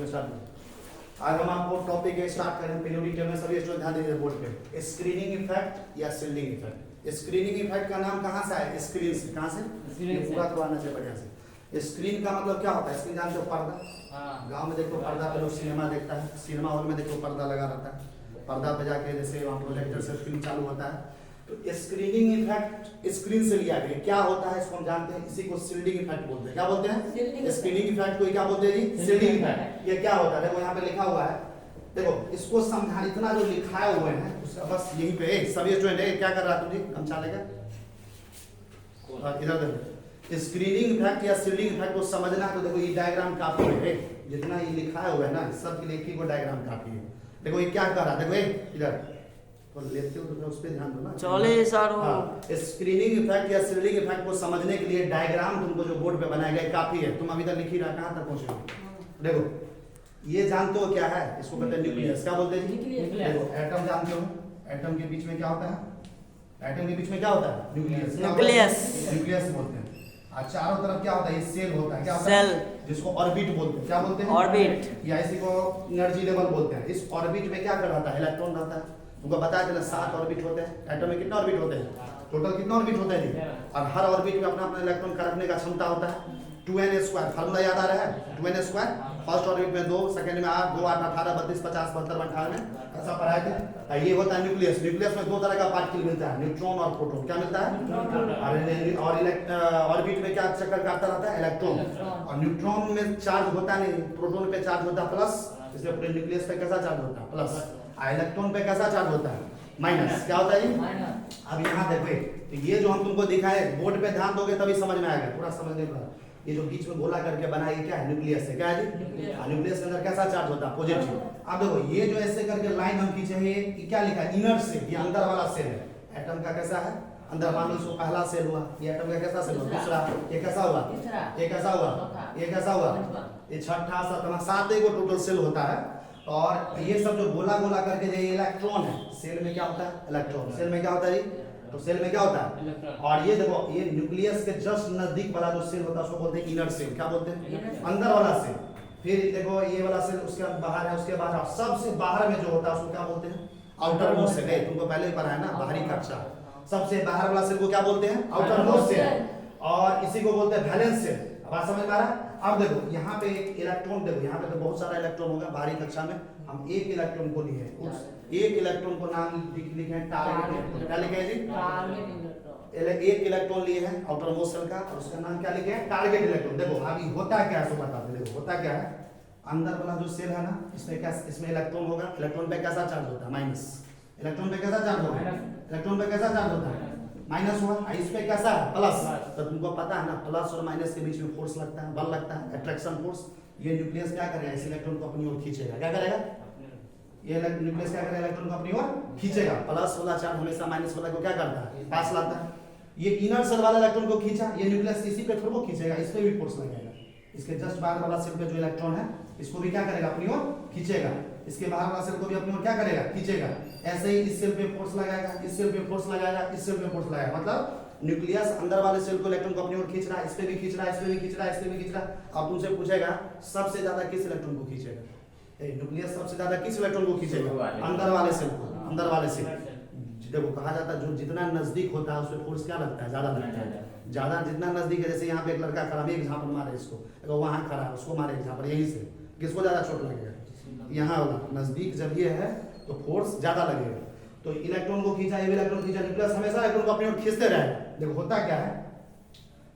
चलो स्टार्ट करो। आज हम आपको टॉपिक स्टार्ट करें पीरियोडिक टेबल में। सभी स्टूडेंट ध्यान दीजिए बोर्ड पे। स्क्रीनिंग इफेक्ट या शील्डिंग इफेक्ट। स्क्रीनिंग इफेक्ट का नाम कहाँ से आया? स्क्रीन से। कहाँ से? ये पूरा तो आना चाहिए बढ़िया से। स्क्रीन का मतलब क्या होता है? स्क्रीन जानते हो? पर्दा। गांव में देखो पर्दा पे लोग सिनेमा देखता है, सिनेमा हॉल में देखो पर्दा लगा रहता है, पर्दा पे जाके जैसे वहाँ प्रोजेक्टर से स्क्रीन चालू होता है। तो स्क्रीनिंग इफेक्ट स्क्रीन से लिया गया। क्या होता है इसको हम जानते हैं, इसी को शील्डिंग इफेक्ट बोलते हैं। क्या बोलते हैं? स्क्रीनिंग इफेक्ट को क्या बोलते हैं जी? Shielding effect. ये क्या होता है? देखो यहाँ पे लिखा हुआ है, देखो इसको समझा, इतना जो लिखाए हुए हैं उसका बस यहीं पे सभी स्टूडेंट क्या कर रहा है? तुझे गमछा लेकर इधर देखो। स्क्रीनिंग इफेक्ट या शील्डिंग इफेक्ट को समझना तो देखो ये डायग्राम काफी है, जितना ये लिखा हुआ है ना सब के लिए एक ही को डायग्राम काफी है। देखो ये क्या कर रहा है, देखो इधर तो लेते हो तो उस पे ध्यान दो ना। चले सर। स्क्रीनिंग इफेक्ट या शील्डिंग इफेक्ट को समझने के लिए डायग्राम तुमको जो बोर्ड पे बनाया गया काफी है। तुम अभी तक लिख ही रहा, कहां तक पहुंचे? देखो ये जानते हो क्या है? इसको कहते हैं न्यूक्लियस। क्या बोलते हैं जी? देखो एटम जानते हो, एटम के बीच में क्या होता है? एटम के बीच में क्या होता है? न्यूक्लियस। न्यूक्लियस बोलते हैं। और चारों तरफ क्या होता है? ये सेल होता है। क्या होता है? जिसको ऑर्बिट बोलते हैं। क्या बोलते हैं? ऑर्बिट। या इसी को एनर्जी लेवल बोलते हैं। इस ऑर्बिट में क्या कर रहा था? इलेक्ट्रॉन रहता है। तुमको बताया था 7 ऑर्बिट होते हैं। एटम में कितने ऑर्बिट होते हैं? टोटल कितने ऑर्बिट होते हैं जी? और हर ऑर्बिट में अपना अपना इलेक्ट्रॉन का रखने का क्षमता होता है। 2n²। फार्मूला याद आ रहा है? 2n²। फर्स्ट ऑर्बिट में 2, सेकंड में 8, 2 8 18 32 50 72 58 ऐसा पढ़ाए थे। ये होता है न्यूक्लियस। न्यूक्लियस में दो तरह का पार्टिकल मिलता है, न्यूट्रॉन और प्रोटॉन। क्या मिलता है? और ऑर्बिट में क्या चक्कर काटता रहता है? इलेक्ट्रॉन। और न्यूट्रॉन में चार्ज होता नहीं, प्रोटॉन पे चार्ज होता है प्लस। इसलिए पूरे न्यूक्लियस पे कैसा चार्ज होता है? प्लस। इलेक्ट्रॉन पे कैसा चार्ज होता है? माइनस। क्या होता है जी? अब यहाँ देखो तो ये जो हम तुमको दिखाए बोर्ड पे ध्यान दोगे तभी समझ में आएगा, पूरा समझने पर। ये जो बीच में गोला करके बना है क्या है? न्यूक्लियस है। क्या है जी? न्यूक्लियस के अंदर कैसा चार्ज होता है? पॉजिटिव। अब देखो ये जो ऐसे करके लाइन हम खींचे हैं, ये क्या लिखा है? Inner cell. ये अंदर वाला सेल है। एटम का कैसा है? अंदर मान लो इसको पहला सेल हुआ, ये एटम का कैसा सेल हुआ? दूसरा। ये कैसा हुआ? ये कैसा हुआ? ये कैसा हुआ? ये छठा, सातवां, 7 को टोटल सेल होता है। और ये सब जो गोला गोला करके जो इलेक्ट्रॉन है, सेल में क्या होता है? इलेक्ट्रॉन। सेल में क्या होता है जी? तो सेल में क्या होता है? और ये देखो ये न्यूक्लियस के जस्ट नजदीक वाला जो सेल होता है उसको बोलते हैं इनर सेल। क्या बोलते हैं? अंदर वाला सेल। फिर देखो ये वाला सेल उसके बाहर है, उसके बाहर सबसे बाहर में जो होता है उसको क्या बोलते हैं? Outermost cell. तुमको पहले ही पढ़ा है ना बाहरी कक्षा। सबसे बाहर वाला सेल को क्या बोलते हैं? Outermost cell. और इसी को बोलते हैं वैलेंस सेल। बात समझ में आ रहा है? अब देखो यहाँ पे एक इलेक्ट्रॉन, देखो यहाँ पे तो बहुत सारा इलेक्ट्रॉन होगा। बाहरी कक्षा में हम एक इलेक्ट्रॉन को लिए, उस एक इलेक्ट्रॉन को नाम लिखे हैं टारगेट इलेक्ट्रॉन। क्या लिखे हैं जी? एक इलेक्ट्रॉन लिए हैं आउटर मोस्ट सेल का और उसका नाम क्या लिखे हैं? Target electron. देखो अभी होता क्या है सो बताते हैं। देखो होता क्या है, अंदर वाला जो सेल है ना इसमें क्या, इसमें इलेक्ट्रॉन होगा। इलेक्ट्रॉन पे कैसा चार्ज होता है? माइनस। इलेक्ट्रॉन पे कैसा चार्ज होता है? इलेक्ट्रॉन पे कैसा चार्ज होता है? माइनस हुआ। इस पे कैसा है? प्लस। तो तुमको पता है ना प्लस और माइनस के बीच में फोर्स लगता है, बल लगता है, अट्रैक्शन फोर्स। ये न्यूक्लियस क्या करेगा? इस इलेक्ट्रॉन को अपनी ओर खींचेगा। क्या करेगा? ये न्यूक्लियस क्या करेगा? इलेक्ट्रॉन को अपनी ओर खींचेगा। प्लस वाला चार्ज हमेशा माइनस वाला को क्या करता है? पास लाता है। ये इनर सेल वाला इलेक्ट्रॉन को खींचा, ये न्यूक्लियस इसी पे थोड़ा खींचेगा, इस पे भी फोर्स लगेगा। इसके जस्ट बाहर वाला सेल पे जो इलेक्ट्रॉन है इसको भी क्या करेगा? अपनी ओर खींचेगा। इसके बाहर वाला सेल को भी अपनी ओर क्या करेगा? खींचेगा। ऐसे ही इस सेल पे फोर्स लगाएगा, इस सेल पे फोर्स लगाएगा, इस सेल पे फोर्स लगाएगा। मतलब न्यूक्लियस अंदर वाले सेल को इलेक्ट्रॉन को अपनी ओर खींच रहा है, इस पे भी खींच रहा है, इस पे भी खींच रहा है, इस पे भी खींच रहा है। अब तुमसे पूछेगा सबसे ज्यादा किस इलेक्ट्रॉन को खींचेगा? न्यूक्लियस सबसे ज्यादा किस इलेक्ट्रॉन को खींचेगा? अंदर वाले सेल को। अंदर वाले सेल देखो कहा जाता है जो जितना नजदीक होता है उसमें फोर्स क्या लगता है? ज्यादा लगता है। ज्यादा जितना नजदीक है, जैसे यहाँ पे एक लड़का खड़ा है, एक झापड़ मारे इसको, तो वहां खड़ा है उसको मारे एक झापड़, यहीं से किसको ज्यादा चोट लगेगा? यहाँ वाला नजदीक जब ये है तो फोर्स ज्यादा लगेगा। तो इलेक्ट्रॉन को खींचा, ये इलेक्ट्रॉन खींचा, न्यूक्लियस हमेशा इलेक्ट्रॉन को अपनी ओर खींचते रहेगा। देखो होता क्या है,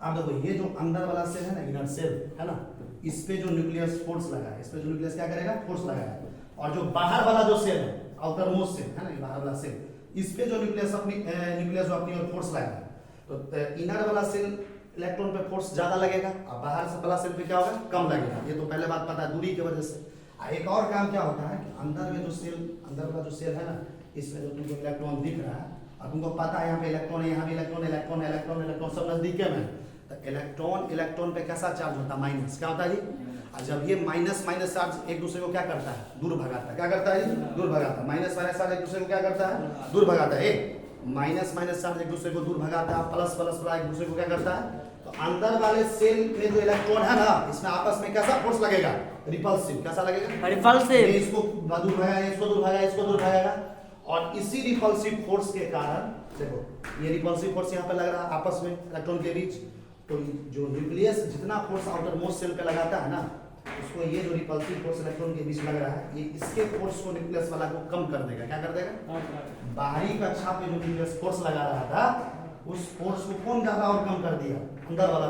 अब देखो ये जो अंदर वाला सेल है ना, इनर सेल है ना, इस पे जो न्यूक्लियस फोर्स लगा है, इस पे जो न्यूक्लियस क्या करेगा? फोर्स लगाएगा। और जो बाहर वाला जो सेल है, आउटर मोस्ट सेल है ना, ये बाहर वाला सेल, इस पे जो न्यूक्लियस जो अपनी ओर फोर्स लगाएगा। तो इनर वाला सेल इलेक्ट्रॉन पे फोर्स ज्यादा लगेगा और बाहर से वाला सेल पे क्या होगा? कम लगेगा। ये तो पहले बात पता है, दूरी की वजह से। एक और काम क्या होता है कि अंदर में जो सेल, अंदर वाला जो सेल है ना, इसमें जो तुमको इलेक्ट्रॉन दिख रहा है, और तुमको पता है यहाँ पे इलेक्ट्रॉन है, यहाँ भी इलेक्ट्रॉन, इलेक्ट्रॉन इलेक्ट्रॉन इलेक्ट्रॉन सब नजदीक में। तो इलेक्ट्रॉन इलेक्ट्रॉन पे कैसा चार्ज होता है? माइनस। क्या होता है जी? और जब ये माइनस माइनस चार्ज एक दूसरे को क्या करता है? दूर भगाता है। क्या करता है जी? दूर भगाता है। माइनस माइनस चार्ज एक दूसरे को क्या करता है? दूर भगाता है। माइनस माइनस चार्ज एक दूसरे को दूर भगाता है, प्लस प्लस वाला एक दूसरे को क्या करता है, तो अंदर वाले सेल में जो इलेक्ट्रॉन है ना, इसमें आपस में कैसा फोर्स लगेगा, रिपल्सिव। कैसा लगेगा, रिपल्सिव। इसको दूर भगाएगा, इसको दूर भगाएगा, इसको दूर भगाएगा, और इसी रिपल्सिव फोर्स के कारण देखो ये रिपल्सिव फोर्स यहाँ पे लग रहा है आपस में इलेक्ट्रॉन के बीच, तो जो न्यूक्लियस जितना फोर्स आउटर मोस्ट सेल पे लगाता है ना, उसको ये जो रिपल्सिव फोर्स इलेक्ट्रॉन के बीच लग रहा है, ये इसके फोर्स को न्यूक्लियस वाला को कम कर देगा। क्या कर देगा, बाहरी कक्षा पे जो न्यूक्लियस फोर्स लगा रहा था, उस फोर्स को कौन ज्यादा और कम कर दिया, अंदर वाला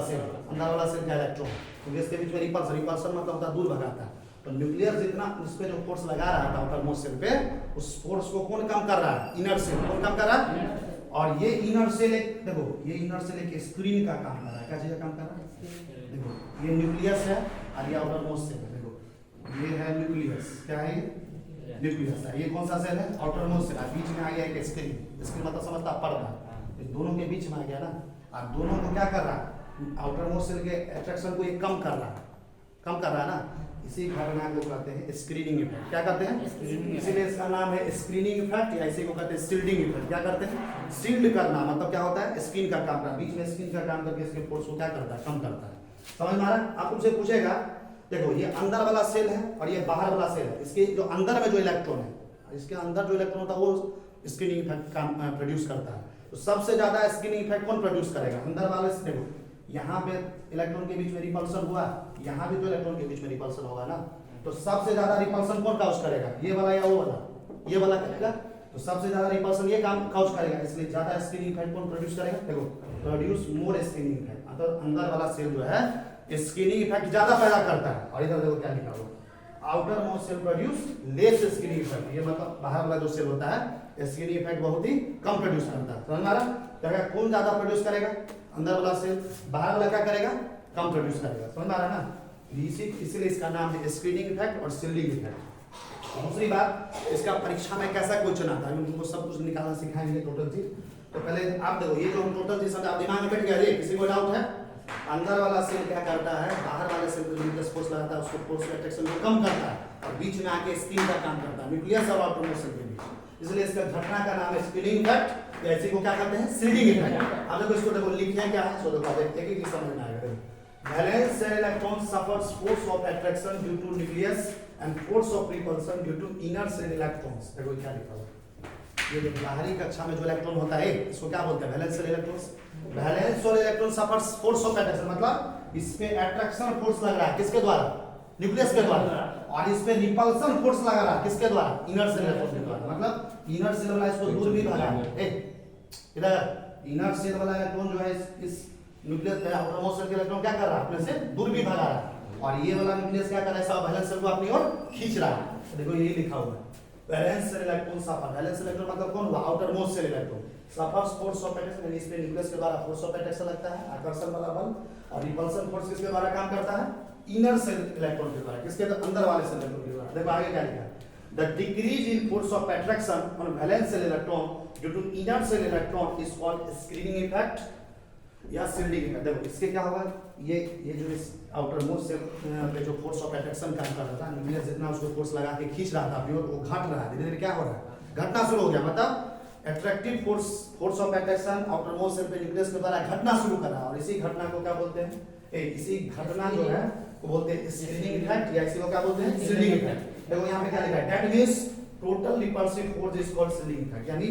सेल का इलेक्ट्रॉन, क्योंकि इसके बीच में रिपल्सन मतलब होता है दूर भगाता है। तो न्यूक्लियस जितना उस पे जो फोर्स लगा रहा था आउटर मोस्ट सेल पे, उस फोर्स को कौन कम कर रहा है, इनर सेल। कौन कम कर रहा है, और ये इनर सेल एक देखो, ये इनर सेल एक स्क्रीन का काम कर रहा है। क्या चीज का काम कर रहा है, देखो ये न्यूक्लियस है और ये आउटर मोस्ट सेल है। देखो ये है न्यूक्लियस, क्या है ये, न्यूक्लियस है। ये कौन सा सेल है, आउटर मोस्ट सेल है। बीच में आ गया एक स्क्रीन, स्क्रीन मतलब समझता पर्दा, दोनों के बीच में आ गया ना, और दोनों को क्या कर रहा है, आउटर मोस्ट सेल के अट्रैक्शन को ये कम कर रहा है ना, इसी घटना को कहते हैं स्क्रीनिंग इफेक्ट। क्या कहते हैं, इसीलिए इसका नाम है स्क्रीनिंग इफेक्ट, या इसी को कहते हैं शील्डिंग इफेक्ट। क्या करते हैं, शील्ड करना, मतलब क्या होता है, स्क्रीन का काम करना, बीच में स्क्रीन का काम करके इसके फोर्स को क्या करता है, कम करता है। समझ में आ रहा है, आप उनसे पूछेगा, देखो ये अंदर वाला सेल है और ये बाहर वाला सेल है, इसके जो अंदर में जो इलेक्ट्रॉन है, इसके अंदर जो इलेक्ट्रॉन होता है वो स्क्रीनिंग इफेक्ट काम प्रोड्यूस करता है। तो सबसे ज्यादा स्क्रीनिंग इफेक्ट कौन प्रोड्यूस करेगा, अंदर वाले से। देखो यहाँ पे इलेक्ट्रॉन के बीच में रिपल्सन हुआ, यहाँ भी तो इलेक्ट्रॉन के बीच में रिपल्सन होगा ना, तो सबसे ज्यादा रिपल्सन कौन काउज करेगा, ये वाला या वो वाला, ये वाला करेगा। तो सबसे ज्यादा रिपल्सन ये काम काउज करेगा, इसलिए ज्यादा स्क्रीनिंग इफेक्ट कौन प्रोड्यूस करेगा, देखो प्रोड्यूस मोर स्क्रीनिंग इफेक्ट। मतलब अंदर वाला सेल जो है स्क्रीनिंग इफेक्ट ज्यादा पैदा करता है, और इधर देखो क्या लिखा हुआ, outermost shell produce less screening effect. ये मतलब बाहर वाला जो सेल होता है स्क्रीनिंग इफेक्ट बहुत ही कम प्रोड्यूस करता है। समझ में आ रहा है, कौन ज्यादा प्रोड्यूस करेगा, अंदर वाला सेल, बाहर वाला क्या करेगा, कम प्रोड्यूस करेगा। समझ में आ रहा है ना, इसीलिए इसका नाम है स्क्रीनिंग इफेक्ट और शील्डिंग इफेक्ट। दूसरी बात, इसका परीक्षा में कैसा क्वेश्चन आता है, उनको सब कुछ निकालना सिखाएंगे टोटल चीज। तो पहले आप देखो, ये जो हम टोटल चीज आप दिमाग में बैठ गया, ये किसी को डाउट है, अंदर वाला सेल क्या करता है, बाहर वाले सेल को जो फोर्स लगाता है उसको फोर्स का अट्रैक्शन को कम करता है, और बीच में आके स्क्रीन का काम करता है, न्यूक्लियस और आउटर मोस्ट सेल के बीच। इसलिए इसका घटना का नाम है स्क्रीनिंग इफेक्ट, या इसी को क्या कहते हैं, शील्डिंग इफेक्ट। अब देखो इसको देखो लिखे क्या है, सो देखो एक एक चीज समझ में आएगा। Valence shell electron suffers force of attraction due to nucleus and force of repulsion due to inner shell electrons। देखो क्या लिखा हुआ है, ये जो बाहरी कक्षा में जो इलेक्ट्रॉन होता है इसको क्या बोलते हैं, valence shell electrons. Valence shell electron suffers force of attraction, मतलब इस पे अट्रैक्शन फोर्स लग रहा है, किसके द्वारा, न्यूक्लियस के द्वारा, और इस पे रिपल्सन फोर्स लग रहा है, किसके द्वारा, इनर शेल इलेक्ट्रॉन के द्वारा। मतलब इनर शेल वाला इसको दूर भी भगा है, इधर इनर शेल वाला इलेक्ट्रॉन जो है इस न्यूक्लियस पे आउटर मोस्ट सेल के इलेक्ट्रॉन क्या कर रहा है, अपने से दूर भी भगा रहा है, और ये वाला न्यूक्लियस क्या कर रहा है, सब वैलेंस शेल को अपनी ओर खींच रहा है। देखो ये लिखा हुआ है, वैलेंस शेल इलेक्ट्रॉन सफर, वैलेंस इलेक्ट्रॉन मतलब कौन हुआ, outermost cell electron suffers force of attraction, इस पे न्यूक्लियस के द्वारा फोर्स ऑफ अट्रैक्शन लगता है, आकर्षण वाला बल, और रिपल्सन फोर्स किसके द्वारा काम करता है, इनर सेल इलेक्ट्रॉन के द्वारा, किसके अंदर वाले सेल इलेक्ट्रॉन के द्वारा। देखो आगे क्या लिखा है, the decrease in force of attraction on valence shell electron due to inner shell electron is called screening effect या शील्डिंग इफेक्ट। देखो इसके क्या होगा, ये जो इस आउटर मोस्ट सेल पे जो फोर्स ऑफ अट्रैक्शन काम कर रहा था, न्यूक्लियस जितना उसको फोर्स लगा के खींच रहा था अपनी ओर, वो घट रहा है, धीरे धीरे क्या हो रहा है, घटना शुरू हो गया। मतलब attractive force of attraction outermost shell पे न्यूक्लियस के द्वारा घटना शुरू कर रहा है, और इसी घटना को क्या बोलते हैं, इसी घटना जो है वो बोलते हैं स्क्रीनिंग इफेक्ट, या इसी को क्या बोलते हैं, शील्डिंग इफेक्ट। देखो यहाँ पे क्या लिखा है, that means total repulsive force is called shielding effect, यानी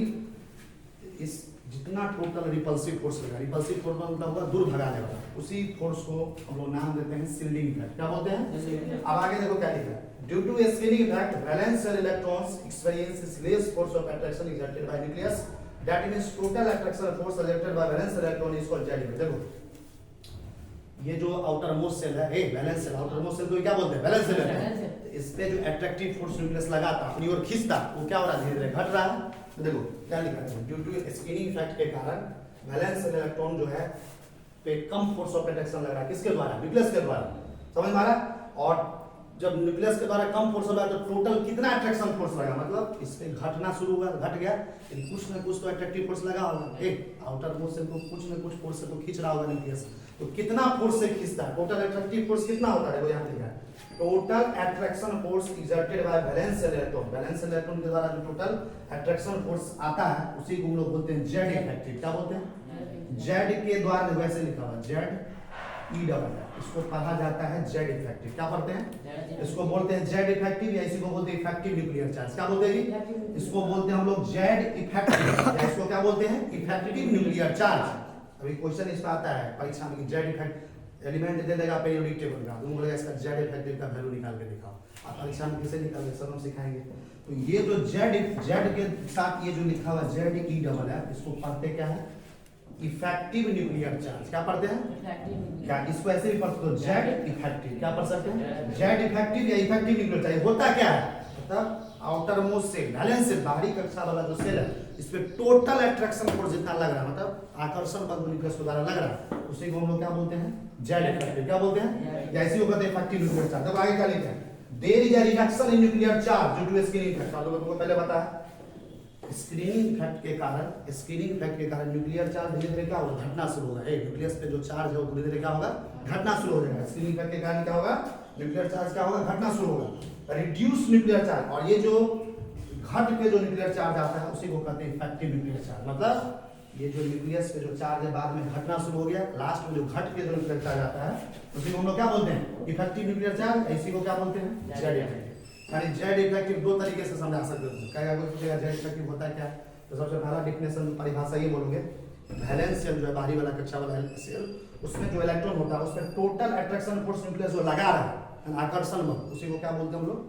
इस जितना टोटल रिपल्सिव फोर्स लगा, रिपल्सिव फोर्स मतलब होगा दूर भगाने वाला, उसी फोर्स को हम लोग नाम देते हैं शील्डिंग इफेक्ट। क्या बोलते हैं, अब आगे देखो क्या लिखा है, due to screening effect valence shell electrons experience less force of attraction exerted by nucleus, that means total attraction force exerted by valence electron is called Z. देखो ये जो आउटर मोस्ट सेल है, valence shell, outermost shell को क्या बोलते हैं, valence shell. इस पे जो अट्रैक्टिव फोर्स न्यूक्लियस लगाता, अपनी ओर खींचता, वो क्या हो रहा है, धीरे धीरे घट रहा है। तो देखो क्या लिखा है, ड्यू टू स्क्रीनिंग इफेक्ट के कारण वैलेंस सेल इलेक्ट्रॉन जो है पे कम फोर्स ऑफ अट्रैक्शन लग रहा है, किसके द्वारा, न्यूक्लियस के द्वारा। समझ में आ रहा है, और जब न्यूक्लियस के द्वारा कम फोर्स होगा तो टोटल कितना अट्रैक्शन फोर्स लगा, मतलब इस पे घटना शुरू हुआ, घट गया, लेकिन कुछ ना कुछ तो अट्रैक्टिव फोर्स लगा होगा। एक आउटर मोस्ट से तो कुछ ना कुछ फोर्स से तो खींच रहा होगा न्यूक्लियस, तो कितना फोर्स से खींचता है, टोटल अट्रैक्टिव फोर्स कितना होता है, वो यहाँ लिखा है total attraction force exerted by valence electron. Valence electron के द्वारा जो टोटल अट्रैक्शन फोर्स आता है उसी को हम लोग बोलते हैं जेड इफेक्टिव। क्या बोलते हैं, जेड के द्वारा, वैसे लिखा हुआ जेड ई डबल, इसको पढ़ा जाता है जेड इफेक्टिव। क्या पढ़ते हैं, इसको बोलते हैं जेड इफेक्टिव, या इसी को बोलते हैं इफेक्टिव न्यूक्लियर चार्ज। क्या बोलते हैं जी, इसको बोलते हैं हम लोग जेड इफेक्टिव, या इसको क्या बोलते हैं, इफेक्टिव न्यूक्लियर चार्ज। अभी क्वेश्चन इस पे आता है परीक्षा में, जेड इफेक्ट एलिमेंट दे देगा पीरियोडिक टेबल का, तुम बोलेगा इसका जेड इफेक्टिव का वैल्यू निकाल के दिखाओ। आप परीक्षा में किसे निकालेंगे, सब हम सिखाएंगे। तो ये जो जेड के साथ ये जो लिखा हुआ जेड ई डबल है, इसको पढ़ते क्या है, इफेक्टिव न्यूक्लियर चार्ज। क्या पढ़ते हैं, क्या इसको ऐसे भी पढ़ते हो, जेड इफेक्टिव। क्या पढ़ सकते हैं, जेड इफेक्टिव या इफेक्टिव न्यूक्लियर चार्ज। होता क्या है, मतलब outermost shell, valence shell, बाहरी कक्षा वाला जो सेल है, इस पे टोटल अट्रैक्शन फोर्स जितना लग रहा है, मतलब आकर्षण बल न्यूक्लियस के द्वारा लग रहा है, उसी को हम लोग क्या बोलते हैं, जेड इफेक्टिव। क्या बोलते हैं, या इसी को कहते हैं इफेक्टिव न्यूक्लियर चार्ज। अब आगे क्या लिखा है, there is a reduction in nuclear charge due to screening effect. आप लोगों को पहले पता है स्क्रीनिंग इफेक्ट के कारण न्यूक्लियर चार्ज धीरे धीरे क्या होगा, घटना शुरू होगा। न्यूक्लियस पे जो चार्ज है वो धीरे धीरे क्या होगा, घटना शुरू हो जाएगा। स्क्रीनिंग इफेक्ट के कारण क्या होगा, न्यूक्लियर चार्ज क्या होगा, घटना शुरू होगा, रिड्यूस न्यूक्लियर चार्ज। और ये जो घट के जो न्यूक्लियर चार्ज आता है उसी को कहते हैं इफेक्टिव न्यूक्लियर चार्ज। मतलब ये जो न्यूक्लियस पे जो चार्ज है बाद में घटना शुरू हो गया, लास्ट में जो घट के जो न्यूक्लियर चार्ज आता है उसी को हम लोग क्या बोलते हैं, इफेक्टिव न्यूक्लियर चार्ज। इसी को क्या बोलते हैं, जेड इफेक्टिव। यानी जेड इफेक्टिव दो तरीके से समझा सकते हो। क्या पूछेगा जेड इफेक्टिव होता है क्या, तो सबसे पहला डेफिनेशन परिभाषा ये बोलोगे, वैलेंस सेल जो है बाहरी वाला कक्षा वाला सेल, उसमें जो इलेक्ट्रॉन होता है उसमें टोटल अट्रैक्शन फोर्स न्यूक्लियस जो लगा रहा है, आकर्षण बल, उसी को क्या बोलते हैं हम लोग,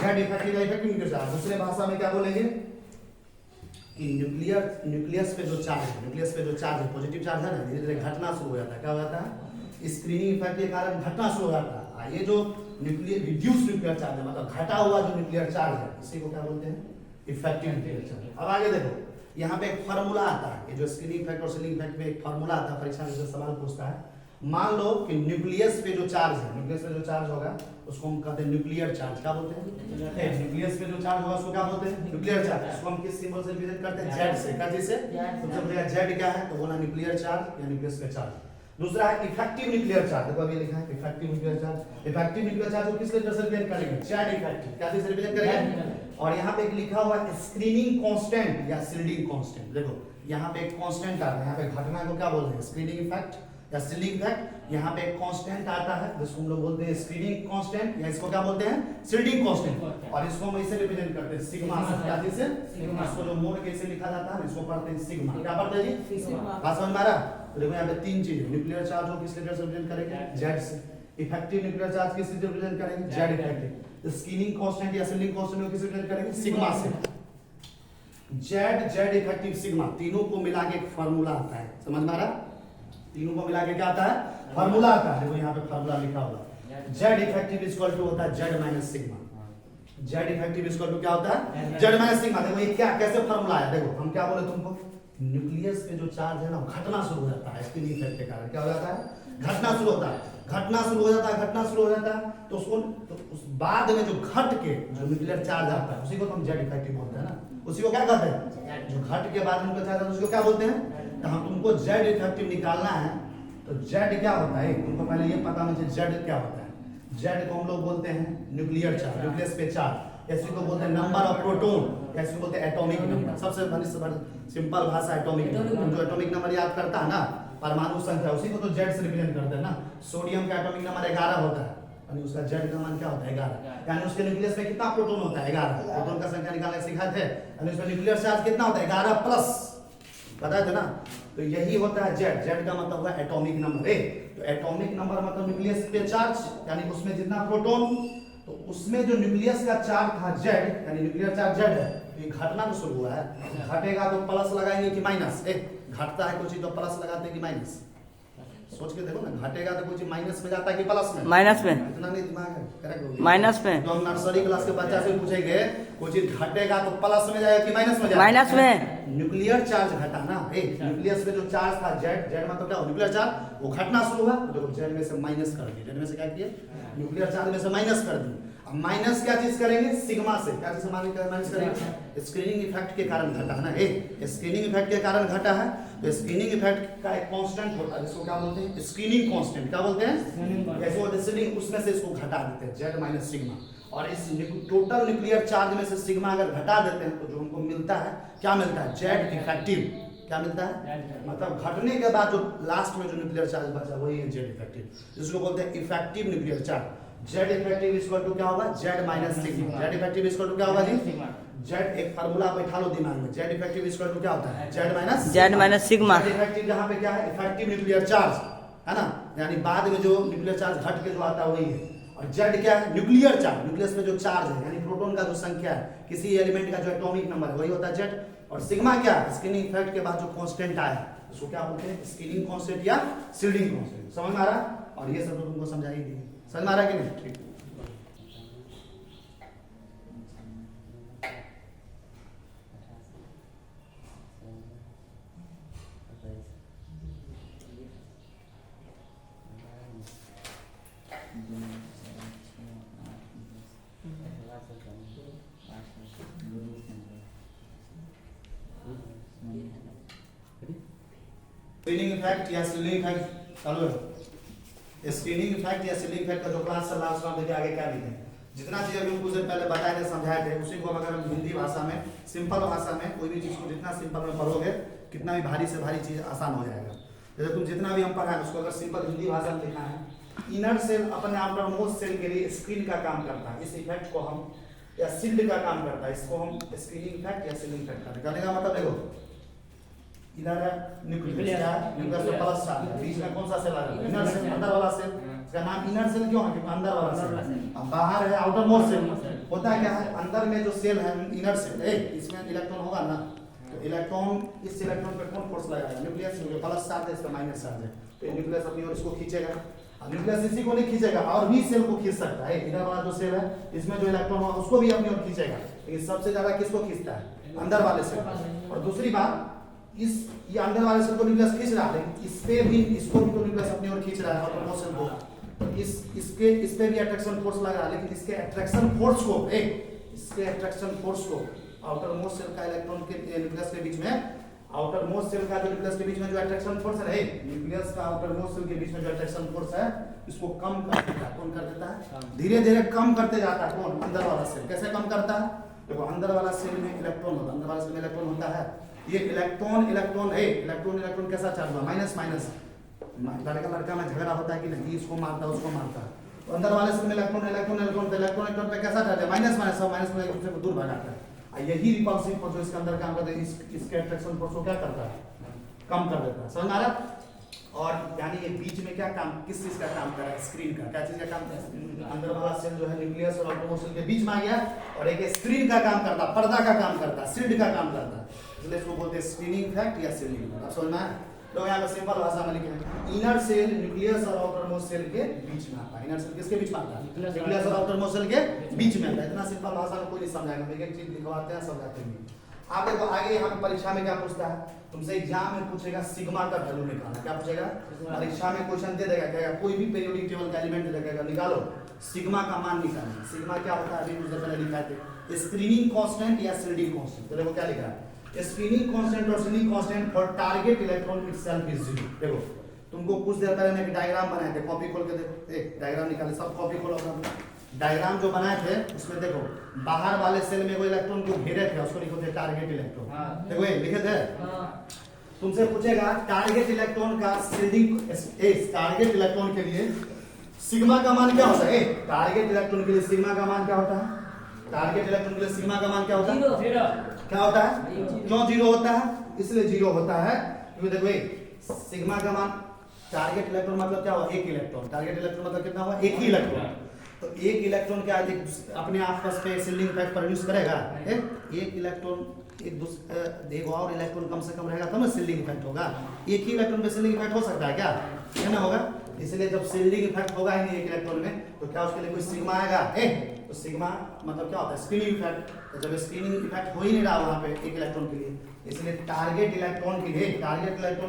जेड इफेक्टिव या इफेक्टिव न्यूक्लियर चार्ज। दूसरे भाषा में क्या बोलेंगे कि न्यूक्लियस पे जो चार्ज है, पॉजिटिव चार्ज है ना, धीरे धीरे घटना शुरू हो जाता है। क्या हो जाता है, स्क्रीनिंग इफेक्ट के कारण घटना शुरू हो जाता है। ये जो न्यूक्लियर रिड्यूस न्यूक्लियर चार्ज है, मतलब घटा हुआ जो न्यूक्लियर चार्ज है, इसी को क्या बोलते हैं, इफेक्टिव न्यूक्लियर चार्ज। अब आगे देखो, यहाँ पे एक फार्मूला आता है, ये जो स्क्रीनिंग इफेक्ट और सीलिंग इफेक्ट में एक फार्मूला आता है, परीक्षा में सवाल पूछता है। मान लो कि न्यूक्लियस पे जो चार्ज है, न्यूक्लियस पे जो चार्ज होगा उसको हम कहते हैं न्यूक्लियर चार्ज। क्या बोलते हैं, न्यूक्लियस पे जो चार्ज होगा उसको क्या बोलते हैं, न्यूक्लियर चार्ज। इसको हम किस सिंबल से रिप्रेजेंट करते हैं, जेड से। क्या चीज से, सबसे पहले जेड क्या है, तो बोला न्यूक्लियर चार्ज या न्यूक्लियस पे चार्ज। दूसरा है इफेक्टिव न्यूक्लियर चार्ज, देखो अभी लिखा है effective nuclear charge. Effective nuclear charge को किस लेटर से रिप्रेजेंट करेंगे, जेड इफेक्टिव। क्या चीज से रिप्रेजेंट करेंगे, और यहाँ पे एक लिखा हुआ स्क्रीनिंग कांस्टेंट या शील्डिंग कांस्टेंट। देखो यहाँ पे एक कांस्टेंट आता है, यहाँ पे घटना को क्या बोलते हैं, स्क्रीनिंग इफेक्ट या शील्डिंग इफेक्ट। यहाँ पे एक कांस्टेंट आता है जिसको हम लोग बोलते हैं स्क्रीनिंग कांस्टेंट, या इसको क्या बोलते हैं, शील्डिंग कांस्टेंट। और इसको हम इसे रिप्रेजेंट करते हैं सिग्मा से। क्या चीज से, इसको जो मोड कैसे लिखा जाता है, इसको पढ़ते हैं सिग्मा। क्या पढ़ते हैं जी, बात समझ में आ रहा है। तो देखो यहाँ पे तीन चीज, न्यूक्लियर चार्ज को किस लेटर से रिप्रेजेंट करेंगे, जेड से। इफेक्टिव न्यूक्लियर चार्ज किस से रिप्रेजेंट करेंगे, जेड इफेक्टिव। स्क्रीनिंग कांस्टेंट या शील्डिंग कांस्टेंट को किस से रिप्रेजेंट करेंगे, सिग्मा से। जेड इफेक्टिव सिग्मा, तीनों को मिला के एक फार्मूला आता है, समझ में आ रहा, तीनों को मिला के क्या आता है, फार्मूला आता है। देखो यहाँ पे फार्मूला लिखा हुआ, जेड इफेक्टिव इक्वल टू होता है Z minus sigma. Z effective equal to क्या होता है, जेड माइनस सिग्मा। देखो ये क्या कैसे फार्मूला आया, देखो हम क्या बोले तुमको, न्यूक्लियस पे जो चार्ज है ना घटना शुरू हो जाता है, स्क्रीनिंग इफेक्ट के कारण क्या हो जाता है, घटना शुरू होता है, घटना शुरू हो जाता है। तो उसको तो उस बाद में जो घट के जो न्यूक्लियर चार्ज आता है उसी को हम जेड इफेक्टिव बोलते हैं ना, उसी को क्या कहते हैं, जो घट के बाद न्यूक्लियर चार्ज आता है उसको क्या बोलते हैं। तो हम तुमको जेड इफेक्टिव निकालना है, तो जेड क्या होता है, तुमको पहले ये पता होना चाहिए जेड क्या होता है। जेड को हम लोग बोलते हैं न्यूक्लियर चार्ज, न्यूक्लियस पे चार्ज, ऐसे को बोलते हैं नंबर ऑफ प्रोटॉन, ऐसे को बोलते हैं एटॉमिक नंबर। सबसे सिंपल भाषा एटॉमिक नंबर। जो एटॉमिक नंबर याद करता है ना, परमाणु संख्या, उसी को तो जेड से रिप्रेजेंट करते हैं ना। सोडियम का एटॉमिक नंबर 11 होता है, यानी उसका जेड का मान क्या होता है, 11। यानी उसके न्यूक्लियस में कितना प्रोटॉन होता है, 11। प्रोटॉन का संख्या निकालने सिखाए थे, यानी उसका न्यूक्लियर चार्ज कितना होता है, 11 प्लस, बताए थे ना। तो यही होता है जेड। जेड का मतलब हुआ एटॉमिक नंबर। तो एटॉमिक नंबर मतलब न्यूक्लियस पे चार्ज, यानी उसमें जितना प्रोटॉन, तो उसमें जो न्यूक्लियस का चार्ज था जेड, यानी न्यूक्लियर चार्ज जेड है, तो ये घटना तो शुरू हुआ है। घटेगा तो प्लस लगाएंगे कि माइनस, घटता है कोई चीज तो प्लस लगाते हैं कि माइनस, सोच के देखो ना, घटेगा तो कोई चीज माइनस में जाता है कि प्लस में, माइनस में, इतना नहीं दिमाग है, करेक्ट हो गया, माइनस में। तो हम नर्सरी क्लास के बच्चा से पूछेंगे कोई चीज घटेगा तो प्लस में जाएगा कि माइनस में जाएगा, माइनस में। न्यूक्लियर चार्ज घटा ना, न्यूक्लियस में जो चार्ज था जेड, जेड मतलब क्या, न्यूक्लियर चार्ज, वो घटना शुरू हुआ, तो जेड में से माइनस कर दिए, जेड में से क्या किए, न्यूक्लियर चार्ज में से माइनस कर दिए। माइनस क्या चीज करेंगे, सिग्मा से क्या चीज माइनस करेंगे, स्क्रीनिंग इफेक्ट के कारण घटा है ना, स्क्रीनिंग इफेक्ट के कारण घटा है। तो स्क्रीनिंग इफेक्ट का एक कांस्टेंट होता है जिसको क्या बोलते हैं, स्क्रीनिंग कांस्टेंट। क्या बोलते हैं, जैसे वो स्क्रीनिंग, उसमें से इसको घटा देते हैं जेड माइनस सिग्मा। और इस टोटल न्यूक्लियर चार्ज में से सिग्मा अगर घटा देते हैं तो जो हमको मिलता है, क्या मिलता है, जेड इफेक्टिव। क्या मिलता है, मतलब घटने के बाद जो लास्ट में जो न्यूक्लियर चार्ज बचा वही है जेड इफेक्टिव, जिसको बोलते हैं effective nuclear charge. Z effective equal to क्या होगा, Z minus sigma. Z effective equal to क्या होगा जी, जेड, एक फार्मूला बैठा लो दिमाग में, जेड इफेक्टिव इक्वल टू क्या होता है, Z minus sigma. Z effective यहाँ पे क्या है, इफेक्टिव न्यूक्लियर चार्ज है ना, यानी बाद में जो न्यूक्लियर चार्ज घट के जो आता है वही है। और जेड क्या है, न्यूक्लियर चार्ज, न्यूक्लियस में जो चार्ज है यानी प्रोटॉन का जो संख्या है, किसी एलिमेंट का जो एटॉमिक नंबर है वही होता है जेड। और सिग्मा क्या है, स्क्रीनिंग इफेक्ट के बाद जो कांस्टेंट आया उसको क्या बोलते हैं, स्क्रीनिंग कांस्टेंट या शील्डिंग कांस्टेंट। समझ में आ रहा, और ये सब तो तुमको समझा ही दिए, समझ में आ रहा है कि नहीं, ठीक। स्क्रीनिंग इफेक्ट या शील्डिंग इफेक्ट चालू है। स्क्रीनिंग इफेक्ट या शील्डिंग इफेक्ट का जो क्लास चल रहा है उसमें देखिए आगे क्या लिखे, जितना चीज अभी कुछ देर पहले बताए थे, समझाए थे, उसी को अगर हम हिंदी भाषा में, सिंपल भाषा में, कोई भी चीज को जितना सिंपल में पढ़ोगे कितना भी भारी से भारी चीज आसान हो जाएगा। जैसे तुम जितना भी हम पढ़ा है उसको अगर सिंपल हिंदी भाषा में लिखना है, इनर सेल अपने आउटर मोस्ट सेल के लिए स्क्रीन का काम करता है, इस इफेक्ट को हम, या शील्ड का काम करता है, इसको हम स्क्रीनिंग इफेक्ट या शील्डिंग इफेक्ट करते हैं। कहने का मतलब देखो, इधर है न्यूक्लियस, क्या है, न्यूक्लियस में प्लस चार्ज है, बीच में कौन सा सेल आ रहा है, इनर सेल, अंदर वाला सेल। इसका नाम इनर सेल क्यों है, क्योंकि अंदर वाला सेल। अब बाहर है आउटर मोस्ट सेल, होता है क्या है, अंदर में जो सेल है इनर सेल है, इसमें इलेक्ट्रॉन होगा ना, तो इलेक्ट्रॉन, इस इलेक्ट्रॉन पे कौन फोर्स लगाएगा, न्यूक्लियस में प्लस चार्ज है, इसका माइनस चार्ज है, तो न्यूक्लियस अपनी ओर इसको खींचेगा। अब न्यूक्लियस इसी को नहीं खींचेगा, और भी सेल को खींच सकता है, इधर वाला जो सेल है इसमें जो इलेक्ट्रॉन होगा उसको भी अपनी ओर खींचेगा, लेकिन सबसे ज्यादा किसको खींचता है, अंदर वाले सेल। और दूसरी बात, इस ये अंदर वाले सेल को न्यूक्लियस खींच रहा है, लेकिन इस पे भी, इसको भी तो न्यूक्लियस अपनी ओर खींच रहा है, और मोशन को, तो इस पे भी अट्रैक्शन फोर्स लग रहा है, लेकिन इसके अट्रैक्शन फोर्स को, इसके अट्रैक्शन फोर्स को आउटर मोस्ट सेल का इलेक्ट्रॉन के न्यूक्लियस के बीच में, आउटर मोस्ट सेल का जो न्यूक्लियस के बीच में जो अट्रैक्शन फोर्स है, न्यूक्लियस का आउटर मोस्ट सेल के बीच में जो अट्रैक्शन फोर्स है, इसको कम कर देता है। कौन कर देता है, धीरे धीरे कम करते जाता है, कौन, अंदर वाला सेल। कैसे कम करता है, देखो अंदर वाला सेल में इलेक्ट्रॉन होता है, अंदर वाला सेल में इलेक्ट्रॉन होता है, ये इलेक्ट्रॉन कैसा चार्ज हुआ, माइनस माइनस। लड़का में झगड़ा होता है कि नहीं, इसको मारता है उसको मारता है, तो अंदर वाले सेल में इलेक्ट्रॉन पे कैसा चार्ज है, माइनस माइनस, सब माइनस में एक दूसरे को दूर भगाता है। यही रिपल्सिव फोर्स जो इसके अंदर काम करता है, इसके अट्रैक्शन फोर्स को क्या करता है, कम कर देता है। समझ आ रहा, और यानी ये बीच में क्या काम, किस चीज का काम कर रहा है, स्क्रीन का। क्या चीज का काम कर रहा है, अंदर वाला सेल जो है न्यूक्लियस और आउटर मोस्ट सेल के बीच में आ गया, और एक स्क्रीन का काम करता है, पर्दा का काम करता है, शील्ड का काम करता है, इसलिए इसको बोलते हैं स्क्रीनिंग इफेक्ट या शील्डिंग। आप समझ में आया, तो यहाँ पे सिंपल भाषा में लिखे, इनर सेल न्यूक्लियस और आउटर मोस्ट सेल के बीच में आता है। इनर सेल किसके बीच में आता है, न्यूक्लियस और आउटर मोस्ट सेल के बीच में आता है। इतना सिंपल भाषा में कोई नहीं समझाएगा, एक एक चीज लिखवाते हैं, समझाते हैं। आप देखो आगे यहाँ पे परीक्षा में क्या पूछता है, तुमसे एग्जाम में पूछेगा सिग्मा का वैल्यू निकालना। क्या पूछेगा, परीक्षा में क्वेश्चन दे देगा, कहेगा कोई भी पीरियोडिक टेबल का एलिमेंट दे देगा, निकालो सिग्मा का मान निकालना। सिग्मा क्या होता है, अभी कुछ देर पहले लिखा थे, स्क्रीनिंग कांस्टेंट या शील्डिंग कांस्टेंट। तो देखो क्या लिखा है, स्क्रीनिंग कांस्टेंट और shielding constant for target electron itself is 0। देखो तुमको कुछ देर पहले मैं एक डायग्राम बनाए थे, कॉपी खोल के देखो, एक डायग्राम निकाले, सब कॉपी खोलो अपना। डायग्राम जो बनाए थे उसमें देखो बाहर वाले सेल में कोई इलेक्ट्रॉन को घेरे थे, उसको लिखो थे टारगेट इलेक्ट्रॉन। देखो ये लिखे थे, तुमसे पूछेगा टारगेट इलेक्ट्रॉन का शील्डिंग, टारगेट इलेक्ट्रॉन के लिए सिग्मा का मान क्या होता है, टारगेट इलेक्ट्रॉन के लिए सिग्मा का मान क्या होता है, टारगेट इलेक्ट्रॉन के लिए सिग्मा का मान क्या होता है, क्या होता है, क्यों 0 होता है, इसलिए 0 होता है क्योंकि देखो सिग्मा का मान, टारगेट इलेक्ट्रॉन मतलब क्या हुआ, एक इलेक्ट्रॉन, टारगेट इलेक्ट्रॉन मतलब कितना हुआ, एक ही इलेक्ट्रॉन। तो एक इलेक्ट्रॉन क्या अपने आपस पे शील्डिंग इफेक्ट प्रोड्यूस करेगा, एक इलेक्ट्रॉन एक और इलेक्ट्रॉन कम से कम रहेगा तब ना शील्डिंग इफेक्ट होगा। एक ही इलेक्ट्रॉन पे शील्डिंग इफेक्ट हो सकता है क्या, है ना, होगा। इसलिए जब शिल्डिंग इफेक्ट होगा ही नहीं एक इलेक्ट्रॉन में तो क्या उसके लिए कोई सिग्मा आएगा तो सिग्मा मतलब क्या होता है स्क्रीनिंग इफेक्ट। तो जब स्क्रीनिंग इफेक्ट हो ही नहीं रहा वहां पे एक इलेक्ट्रॉन के लिए, इसलिए टारगेट इलेक्ट्रॉन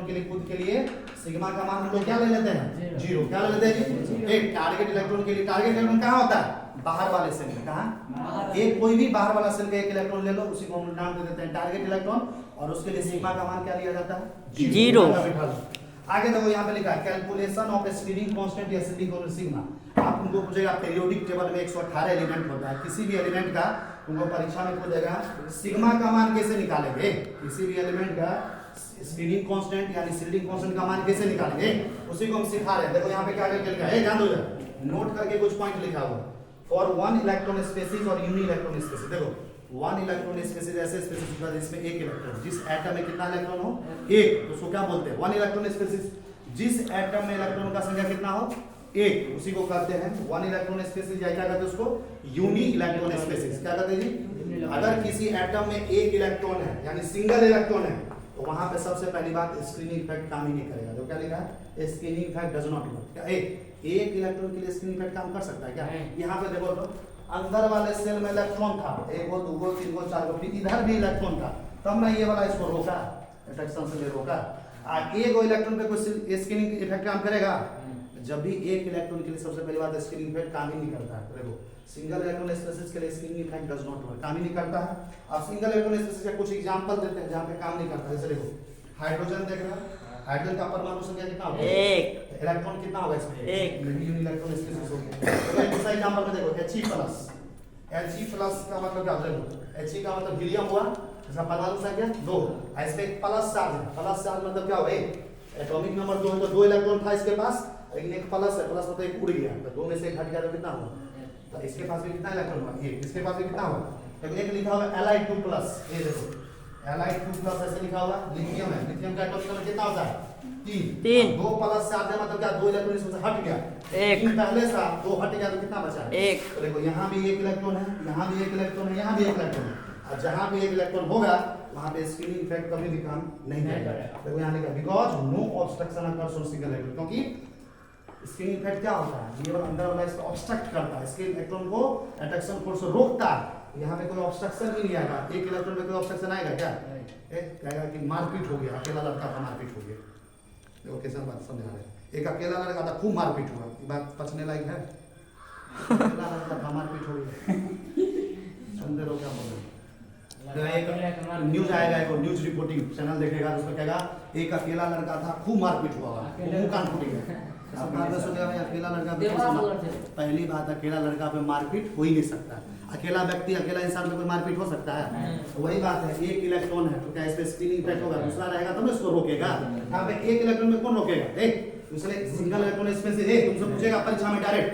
के लिए खुद के लिए सिग्मा का मान हम लोग क्या ले लेते हैं 0। क्या ले लेते हैं जी एक टारगेट इलेक्ट्रॉन के लिए। टारगेट इलेक्ट्रॉन कहाँ होता है बाहर वाले सेल में। कहाँ एक कोई भी बाहर वाला सेल का एक इलेक्ट्रॉन ले लो, उसी को हम नाम दे देते हैं टारगेट इलेक्ट्रन और उसके लिए सिग्मा का मान क्या लिया जाता है 0। आगे देखो यहाँ पे लिखा है कैलकुलेशन ऑफ स्क्रीनिंग कांस्टेंट या स्क्रीनिंग सिग्मा। आप उनको पूछेगा पीरियोडिक टेबल में 118 एलिमेंट होता है, किसी भी एलिमेंट का उनको परीक्षा में पूछेगा सिग्मा का मान कैसे निकालेंगे, किसी भी एलिमेंट का स्क्रीनिंग कांस्टेंट यानी शिल्डिंग कांस्टेंट का मान कैसे निकालेंगे उसी को हम सिखा रहे हैं। देखो यहाँ पे क्या लिखा है ध्यान दो, नोट करके कुछ पॉइंट लिखा हुआ फॉर वन इलेक्ट्रॉन स्पेसिस और यूनि इलेक्ट्रॉन स्पेसिस। देखो वन इलेक्ट्रॉन स्पेसिस ऐसे स्पेसिस होता है जिसमें एक इलेक्ट्रॉन, जिस एटम में कितना इलेक्ट्रॉन हो एक, तो उसको क्या बोलते हैं वन इलेक्ट्रॉन स्पेसिस। जिस एटम में इलेक्ट्रॉन का संख्या कितना हो एक, उसी को कहते हैं वन इलेक्ट्रॉन स्पेसिस या क्या कहते हैं उसको यूनि इलेक्ट्रॉन स्पेसिस। क्या कहते हैं जी अगर किसी एटम में एक इलेक्ट्रॉन है यानी सिंगल इलेक्ट्रॉन है तो वहां पे सबसे पहली बात स्क्रीनिंग इफेक्ट काम ही नहीं करेगा। तो क्या लिखा है screening effect does not work. क्या एक इलेक्ट्रॉन के लिए स्क्रीनिंग इफेक्ट काम कर सकता है क्या? यहाँ पे देखो तो अंदर वाले सेल में इलेक्ट्रॉन था, एक गो दो गो तीन गो चार गो, फिर इधर भी इलेक्ट्रॉन था, तब ना ये वाला इसको रोका अट्रैक्शन से रोका। एक गो इलेक्ट्रॉन पे कोई स्क्रीनिंग इफेक्ट काम करेगा? जब भी एक इलेक्ट्रॉन के लिए सबसे पहली बात स्क्रीनिंग इफेक्ट काम ही नहीं करता है। देखो सिंगल इलेक्ट्रॉन स्पेसिस के लिए screening effect does not work, काम ही नहीं करता है। अब सिंगल इलेक्ट्रॉन स्पेसिस का कुछ एग्जांपल देते हैं जहां पे काम नहीं करता। जैसे देखो हाइड्रोजन देख रहे हो, हाइड्रोजन का परमाणु संख्या कितना होगा एक, इलेक्ट्रॉन कितना होगा इसमें एक, यूनि इलेक्ट्रॉन स्पेसिस हो गया। तो दूसरा एग्जांपल में देखो He+ का मतलब क्या देखो He का मतलब हीलियम हुआ, इसका परमाणु संख्या 2, इसमें एक प्लस चार्ज है। प्लस चार्ज मतलब क्या हुआ एटॉमिक नंबर 2 है तो 2 इलेक्ट्रॉन था इसके पास, लेकिन एक प्लस है, प्लस मतलब एक उड़ गया तो 2 में से एक हट गया तो कितना हुआ? तो इसके पास भी कितना इलेक्ट्रॉन हुआ एक, इसके पास भी कितना हुआ? तो एक लिखा हुआ Li2+, ये देखो Li2+ ऐसे लिखा हुआ लिथियम है, लिथियम का एटॉमिक नंबर कितना होता है 3। 2 प्लस चार्ज है मतलब क्या 2 इलेक्ट्रॉन इसमें से हट गया एक, पहले से 2 हट गया तो कितना बचा एक। तो देखो यहाँ भी एक इलेक्ट्रॉन है, यहाँ भी एक इलेक्ट्रॉन है, यहाँ भी एक इलेक्ट्रॉन है, और जहाँ भी एक इलेक्ट्रॉन होगा वहाँ पे स्क्रीनिंग इफेक्ट कभी भी काम नहीं करेगा। देखो यहाँ लिखा because no obstruction occurs on single electron, क्योंकि स्क्रीनिंग इफेक्ट क्या होता है ये वाला अंदर वाला इसको ऑब्स्ट्रक्ट करता है, इसके इलेक्ट्रॉन को अट्रैक्शन फोर्स से रोकता है। यहाँ पे कोई ऑब्स्ट्रक्शन ही नहीं आएगा, एक इलेक्ट्रॉन पे कोई ऑब्स्ट्रक्शन आएगा क्या? कहेगा कि मारपीट हो गया, अकेला लड़का था मारपीट हो गया। देखो कैसे बात समझा रहे हैं, एक अकेला लड़का था खूब मारपीट हुआ, ये बात पचने लायक है? अकेला लड़का था मारपीट हो गया, सुनते रहो क्या बोल रहे हैं। एक न्यूज आएगा, एक न्यूज रिपोर्टिंग चैनल देखेगा तो उसमें कहेगा एक अकेला लड़का था खूब मारपीट हुआ, मुंह कान फूट गया। अब बात सोचेगा भाई अकेला लड़का पे, पहली बात अकेला लड़का पे मारपीट हो ही नहीं सकता। अकेला व्यक्ति अकेला इंसान पे कोई मारपीट हो सकता है? तो वही बात है, एक इलेक्ट्रॉन है तो क्या इस पे स्क्रीनिंग इफेक्ट होगा? दूसरा रहेगा तब इसको रोकेगा। यहाँ पे एक इलेक्ट्रॉन में कौन रोकेगा? दूसरे सिंगल इलेक्ट्रॉन इसमें से तुमसे पूछेगा परीक्षा में डायरेक्ट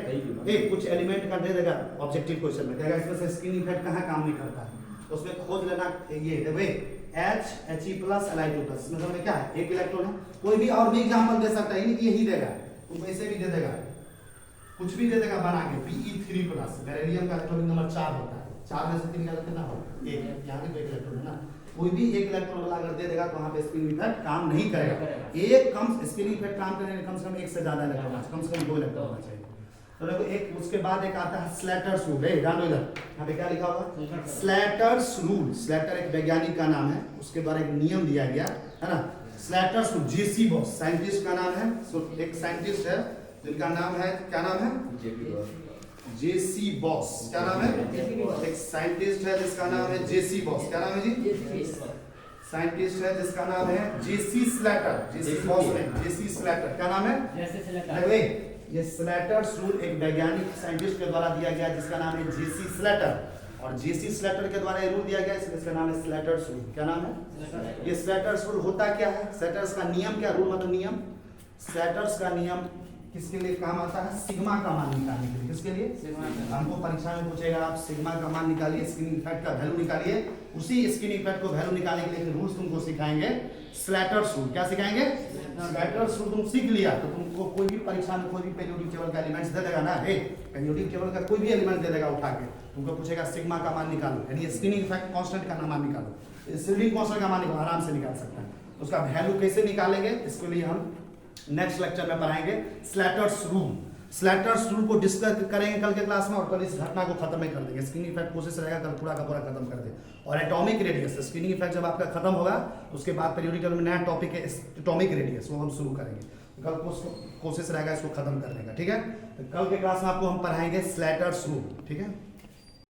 कुछ एलिमेंट का दे देगा ऑब्जेक्टिव क्वेश्चन में, कहेगा इसमें से स्क्रीनिंग इफेक्ट कहाँ काम नहीं करता है, तो उसमें खोज लेना ये देखो He+, Li2+, इसमें सब में क्या है एक इलेक्ट्रॉन है। कोई भी और भी एग्जांपल दे सकता है, नहीं कि यही देगा, तुम ऐसे भी दे देगा, कुछ भी दे देगा बना के Be3+, बेरिलियम का एटॉमिक नंबर 4 होता है, 4 में से 3 निकालते ना हो एक, यहाँ भी तो एक इलेक्ट्रॉन है ना, कोई भी एक इलेक्ट्रॉन वाला अगर दे देगा तो वहाँ पे स्क्रीनिंग इफेक्ट काम नहीं करेगा। एक कम स्क्रीनिंग इफेक्ट काम करने कम से कम एक से ज्यादा इलेक्ट्रॉन, कम से कम 2 इलेक्ट्रॉन होना चाहिए। तो देखो एक उसके बाद एक आता है स्लैटर्स रूल, ध्यान दो इधर, यहाँ पे क्या लिखा हुआ स्लैटर्स रूल। स्लैटर एक वैज्ञानिक का नाम है, उसके द्वारा एक नियम दिया गया है ना। Slater's rule, J.C. Boss scientist का नाम है, एक साइंटिस्ट है जिनका नाम है, क्या नाम है J.C. बॉस। क्या नाम है? एक साइंटिस्ट है जिसका नाम है J.C. बॉस। क्या नाम है जी? साइंटिस्ट है जिसका नाम है J.C. Slater, J.C. बॉस नहीं J.C. स्लैटर। क्या नाम है? ये स्लैटर्स रूल एक वैज्ञानिक साइंटिस्ट के द्वारा दिया गया जिसका नाम है J.C. स्लैटर, और J.C. स्लैटर के द्वारा ये रूल दिया गया इसलिए इसका नाम है स्लैटर्स रूल। क्या नाम है? ये स्लैटर्स रूल होता क्या है? स्लैटर्स का नियम क्या? रूल मतलब नियम। स्लैटर्स का नियम किसके लिए काम आता है? सिग्मा का मान निकालने के लिए। किसके लिए? हमको परीक्षा में पूछेगा आप सिग्मा का मान निकालिए, स्क्रीनिंग इफेक्ट का वैल्यू निकालिए, उसी स्क्रीनिंग इफेक्ट को वैल्यू निकालने के लिए रूल्स तुमको सिखाएंगे स्लैटर्स रूल। क्या सिखाएंगे? Slater's rule. तुम सीख लिया तो तुमको कोई भी परीक्षा में कोई भी पीरियोडिक टेबल का एलिमेंट्स दे देगा ना, पीरियोडिक टेबल का कोई भी एलिमेंट दे देगा उठा के, तुमको पूछेगा सिग्मा का मान निकालो, यानी स्क्रीनिंग इफेक्ट कांस्टेंट का मान निकालो, शिल्डिंग कांस्टेंट का मान निकालो, आराम से निकाल सकता है। उसका वैल्यू कैसे निकालेंगे इसके लिए हम नेक्स्ट लेक्चर में पढ़ाएंगे स्लैटर्स रूल। स्लैटर्स रूल को डिस्कस करेंगे कल के क्लास में, और कल इस घटना को खत्म ही कर देंगे। स्क्रीनिंग इफेक्ट कोशिश रहेगा कल पूरा का पूरा खत्म कर दे। और एटॉमिक रेडियस, स्क्रीनिंग इफेक्ट जब आपका खत्म होगा उसके बाद पीरियोडिक टेबल में नया टॉपिक है एटॉमिक रेडियस, वो हम शुरू करेंगे। कल कोशिश रहेगा इसको खत्म करने का, ठीक है। तो कल के क्लास में आपको हम पढ़ाएंगे स्लैटर्स रूल, ठीक है।